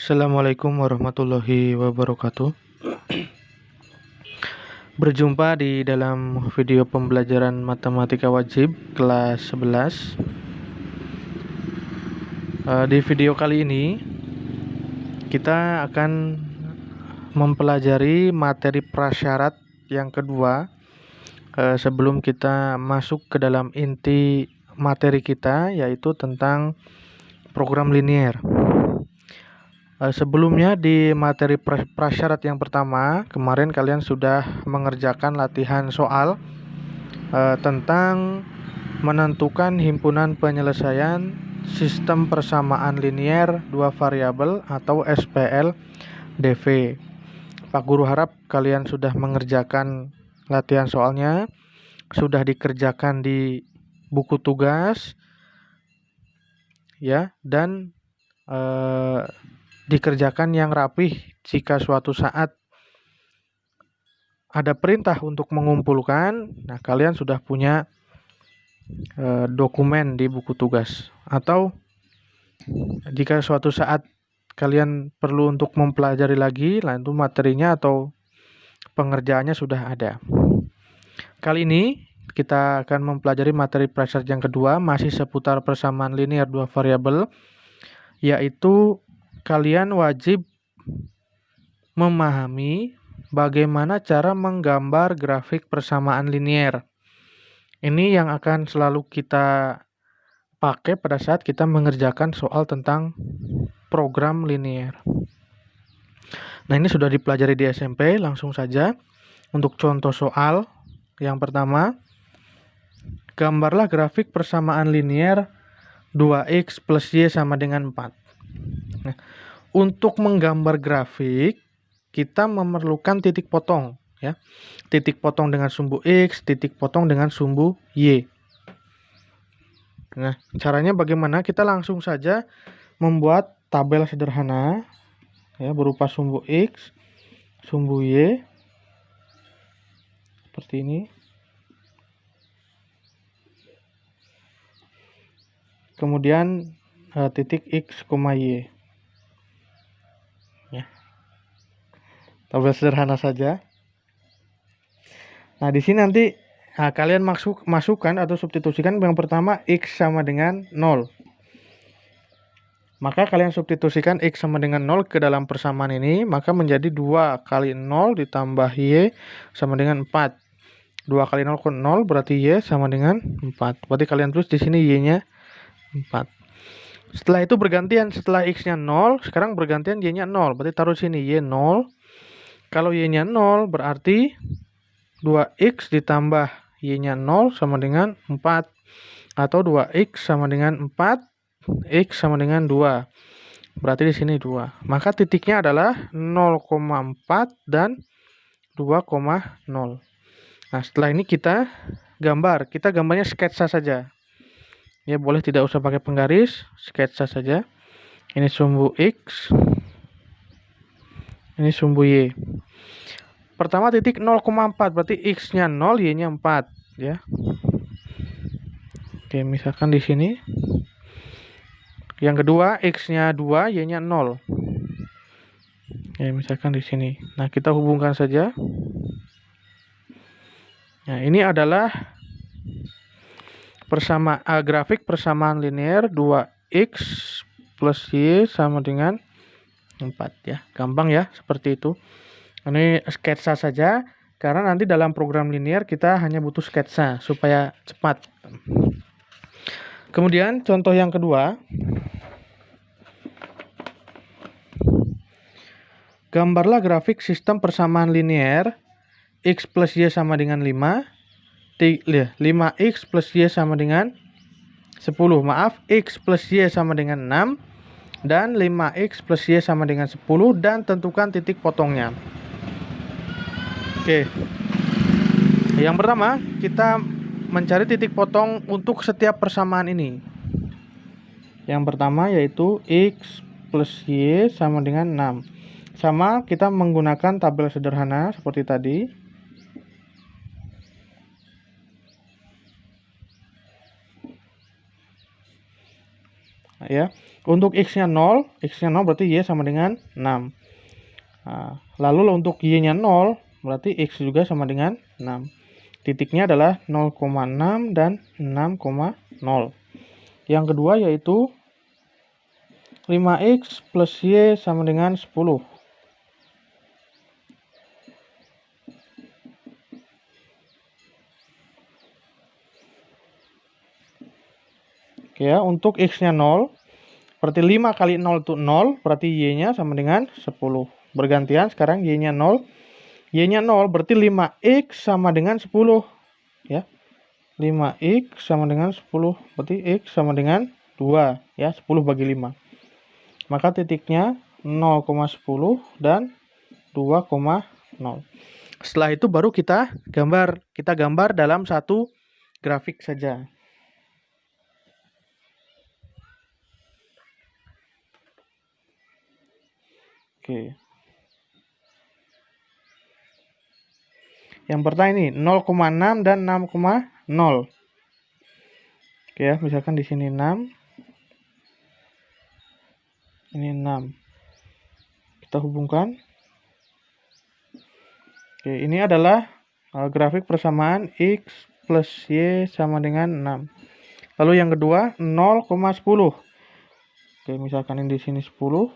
Assalamualaikum warahmatullahi wabarakatuh. Berjumpa di dalam video pembelajaran matematika wajib kelas 11. Di video kali ini kita akan mempelajari materi prasyarat yang kedua sebelum kita masuk ke dalam inti materi kita, yaitu tentang program linier. Sebelumnya di materi prasyarat yang pertama, kemarin kalian sudah mengerjakan latihan soal tentang menentukan himpunan penyelesaian sistem persamaan linier dua variabel atau SPL DV. Pak Guru harap kalian sudah mengerjakan latihan soalnya, sudah dikerjakan di buku tugas, ya, dan dikerjakan yang rapih. Jika suatu saat ada perintah untuk mengumpulkan, nah kalian sudah punya dokumen di buku tugas. Atau jika suatu saat kalian perlu untuk mempelajari lagi, nah itu materinya atau pengerjaannya sudah ada. Kali ini kita akan mempelajari materi prasyarat yang kedua, masih seputar persamaan linier dua variabel, yaitu kalian wajib memahami bagaimana cara menggambar grafik persamaan linier. Ini yang akan selalu kita pakai pada saat kita mengerjakan soal tentang program linier. Nah, ini sudah dipelajari di SMP, langsung saja untuk contoh soal. Yang pertama, gambarlah grafik persamaan linier 2x plus y sama dengan 4. Nah, untuk menggambar grafik, kita memerlukan titik potong, ya. Titik potong dengan sumbu X, titik potong dengan sumbu Y. Nah, caranya bagaimana? Kita langsung saja membuat tabel sederhana, ya, berupa sumbu X, sumbu Y, seperti ini. Kemudian titik X, Y. Ya. Tabel sederhana saja. Nah, di sini nanti kalian masukkan atau substitusikan yang pertama X sama dengan 0. Maka kalian substitusikan X sama dengan 0 ke dalam persamaan ini, maka menjadi 2 kali 0 ditambah Y sama dengan 4. 2 kali 0 ke 0 berarti Y sama dengan 4. Berarti kalian tulis di sini Y-nya 4. Setelah itu bergantian, setelah X-nya 0, sekarang bergantian Y-nya 0. Berarti taruh sini Y 0. Kalau Y-nya 0 berarti 2X ditambah Y-nya 0 sama dengan 4. Atau 2X sama dengan 4, X sama dengan 2. Berarti di sini 2. Maka titiknya adalah 0,4 dan 2,0. Nah, setelah ini kita gambar. Kita gambarnya sketsa saja. Ya, boleh tidak usah pakai penggaris, sketsa saja. Ini sumbu X. Ini sumbu Y. Pertama titik 0,4 berarti X-nya 0, Y-nya 4, ya. Oke, misalkan di sini. Yang kedua X-nya 2, Y-nya 0. Ya, misalkan di sini. Nah, kita hubungkan saja. Nah, ini adalah grafik persamaan linier 2X plus Y sama dengan 4, ya. Gampang ya, seperti itu. Ini sketsa saja, karena nanti dalam program linier kita hanya butuh sketsa supaya cepat. Kemudian contoh yang kedua, gambarlah grafik sistem persamaan linier X plus Y sama dengan 5, 5X plus Y sama dengan 10, X plus Y sama dengan 6, dan 5X plus Y sama dengan 10, dan tentukan titik potongnya. Oke. Yang pertama, kita mencari titik potong untuk setiap persamaan ini. Yang pertama yaitu X plus Y sama dengan 6. Sama, kita menggunakan tabel sederhana seperti tadi. ya. Untuk X-nya 0 berarti Y sama dengan 6. Nah, lalu untuk Y-nya 0 berarti X juga sama dengan 6. Titiknya adalah 0,6 dan 6,0. Yang kedua yaitu 5X plus Y sama dengan 10. Oke ya, untuk X-nya 0, berarti 5 kali 0 itu 0, berarti Y-nya sama dengan 10. Bergantian sekarang Y-nya 0. Y-nya 0 berarti 5X sama dengan 10. Ya, 5X sama dengan 10. Berarti X sama dengan 2. Ya, 10 bagi 5. Maka titiknya 0,10 dan 2,0. Setelah itu baru kita gambar dalam satu grafik saja. Oke. Yang pertama ini 0,6 dan 6,0. Oke ya, misalkan di sini 6. Ini 6. Kita hubungkan. Oke, ini adalah grafik persamaan X plus Y sama dengan 6. Lalu yang kedua 0,10. Oke, misalkan ini di sini 10.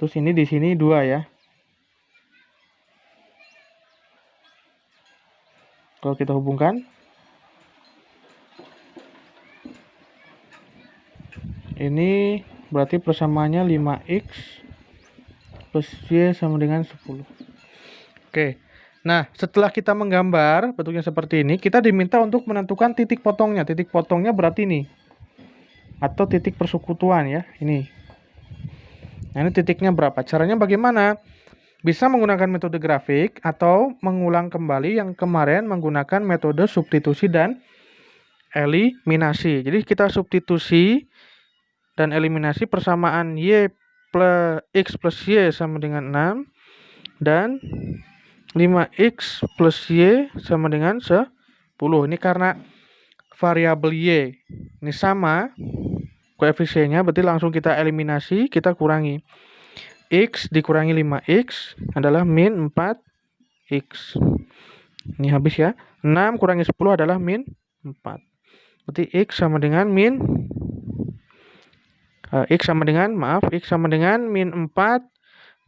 Terus ini di sini 2 ya. Kalau kita hubungkan, ini berarti persamaannya 5X plus Y sama dengan 10. Oke. Nah, setelah kita menggambar bentuknya seperti ini, kita diminta untuk menentukan titik potongnya. Titik potongnya berarti ini. Atau titik persekutuan ya, ini. Nah, ini titiknya berapa? Caranya bagaimana? Bisa menggunakan metode grafik atau mengulang kembali yang kemarin menggunakan metode substitusi dan eliminasi. Jadi kita substitusi dan eliminasi persamaan Y plus X plus Y sama dengan 6 dan 5X plus Y sama dengan 10. Ini karena variabel Y ini sama koefisiennya, berarti langsung kita eliminasi, kita kurangi. X dikurangi 5X adalah min 4X. Ini habis ya. 6 kurangi 10 adalah min 4. Berarti X sama dengan X sama dengan min 4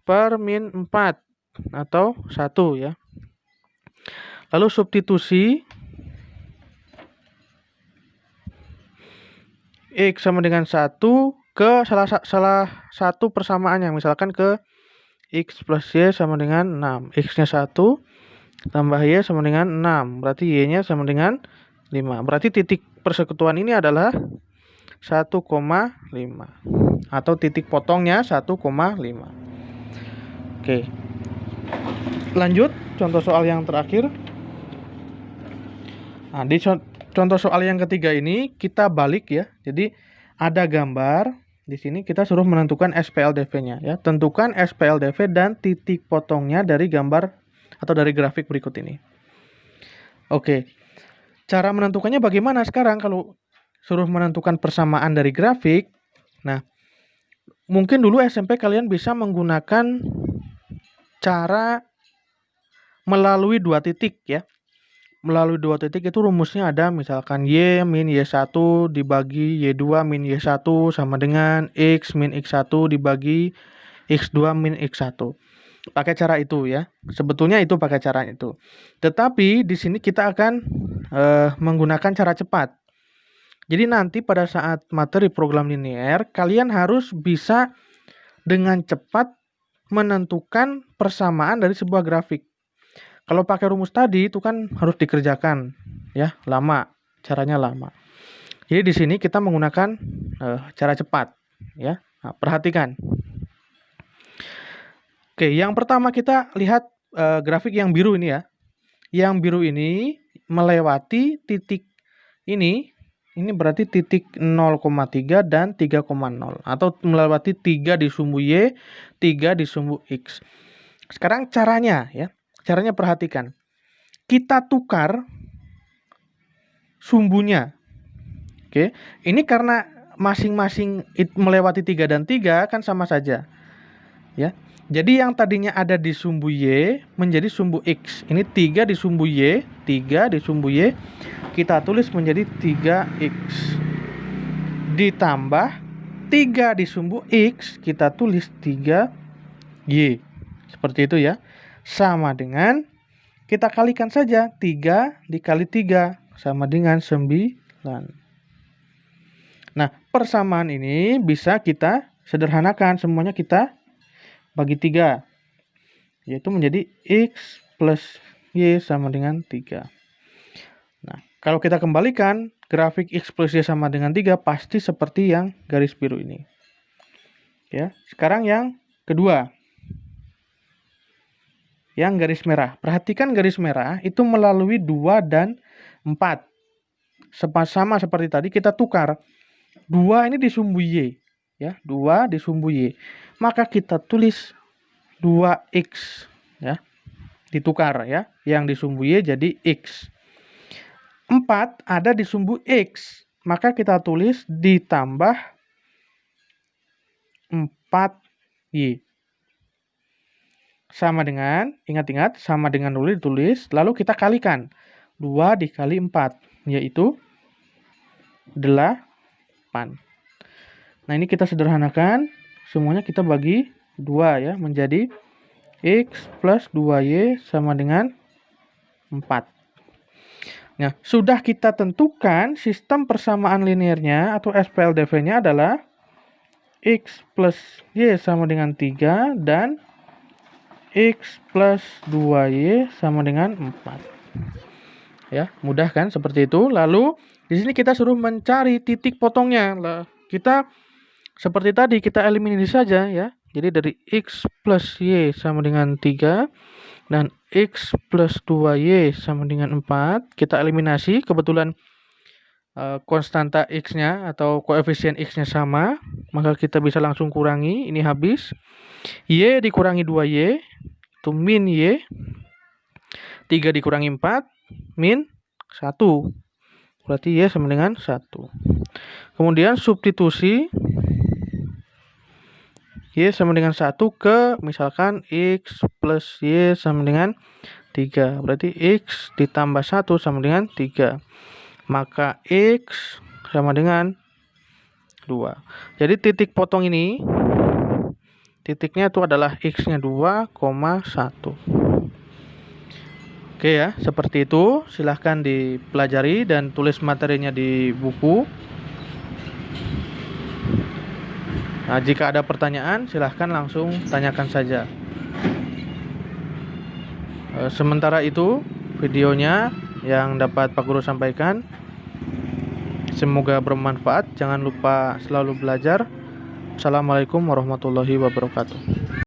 per min 4 atau 1 ya. Lalu substitusi X sama dengan 1 ke salah satu persamaannya, misalkan ke X plus Y sama dengan 6. X-nya 1 tambah Y sama dengan 6. Berarti Y-nya sama dengan 5. Berarti titik persekutuan ini adalah 1,5. Atau titik potongnya 1,5. Oke. Lanjut, contoh soal yang terakhir. Nah, di contoh soal yang ketiga ini kita balik ya. Jadi ada gambar, di sini kita suruh menentukan SPLDV-nya ya. Tentukan SPLDV dan titik potongnya dari gambar atau dari grafik berikut ini. Oke. Cara menentukannya bagaimana sekarang kalau suruh menentukan persamaan dari grafik? Nah, mungkin dulu SMP kalian bisa menggunakan cara melalui 2 titik ya. Melalui 2 titik itu rumusnya ada misalkan Y min Y1 dibagi Y2 min Y1 sama dengan X min X1 dibagi X2 min X1. Pakai cara itu ya. Sebetulnya itu pakai cara itu. Tetapi di sini kita akan menggunakan cara cepat. Jadi nanti pada saat materi program linear, kalian harus bisa dengan cepat menentukan persamaan dari sebuah grafik. Kalau pakai rumus tadi itu kan harus dikerjakan ya, lama, caranya lama. Jadi di sini kita menggunakan cara cepat ya. Nah, perhatikan. Oke, yang pertama kita lihat grafik yang biru ini ya. Yang biru ini melewati titik ini berarti titik 0,3 dan 3,0 atau melewati 3 di sumbu Y, 3 di sumbu X. Sekarang caranya ya. Caranya perhatikan. Kita tukar sumbunya. Oke, ini karena masing-masing melewati 3 dan 3 kan sama saja. Ya. Jadi yang tadinya ada di sumbu Y menjadi sumbu X. Ini 3 di sumbu Y, 3 di sumbu Y kita tulis menjadi 3X. Ditambah 3 di sumbu X kita tulis 3Y. Seperti itu ya. Sama dengan kita kalikan saja 3 dikali 3 sama dengan 9. Nah, persamaan ini bisa kita sederhanakan. Semuanya kita bagi 3. Yaitu menjadi X plus Y sama dengan 3. Nah, kalau kita kembalikan, grafik X plus Y sama dengan 3 pasti seperti yang garis biru ini. Ya, sekarang yang kedua. Yang garis merah. Perhatikan garis merah itu melalui 2 dan 4. Sama seperti tadi kita tukar. 2 ini di sumbu Y, ya, 2 di sumbu Y. Maka kita tulis 2X, ya. Ditukar ya, yang di sumbu Y jadi X. 4 ada di sumbu X, maka kita tulis ditambah 4Y. Sama dengan, ingat-ingat, sama dengan dulu ditulis, lalu kita kalikan. 2 dikali 4, yaitu 8. Nah, ini kita sederhanakan, semuanya kita bagi 2 ya, menjadi X plus 2Y sama dengan 4. Nah, sudah kita tentukan sistem persamaan linearnya atau SPLDV-nya adalah X plus Y sama dengan 3 dan X plus 2Y sama dengan 4. Ya, mudah kan seperti itu. Lalu di sini kita suruh mencari titik potongnya. Kita seperti tadi kita eliminasi saja ya. Jadi dari X plus Y sama dengan 3 dan X plus 2Y sama dengan 4, kita eliminasi. Kebetulan konstanta X-nya atau koefisien X-nya sama, maka kita bisa langsung kurangi. Ini habis. Y dikurangi 2Y itu min Y. 3 dikurangi 4 min 1. Berarti Y sama dengan 1. Kemudian substitusi Y sama dengan 1 ke misalkan X plus Y sama dengan 3. Berarti X ditambah 1 sama dengan 3. Maka X sama dengan 2. Jadi titik potong ini, titiknya itu adalah X-nya 2,1. Oke ya, seperti itu. Silahkan dipelajari dan tulis materinya di buku. Nah, jika ada pertanyaan, silahkan langsung tanyakan saja. Sementara itu, videonya yang dapat Pak Guru sampaikan, semoga bermanfaat. Jangan lupa selalu belajar. Assalamualaikum warahmatullahi wabarakatuh.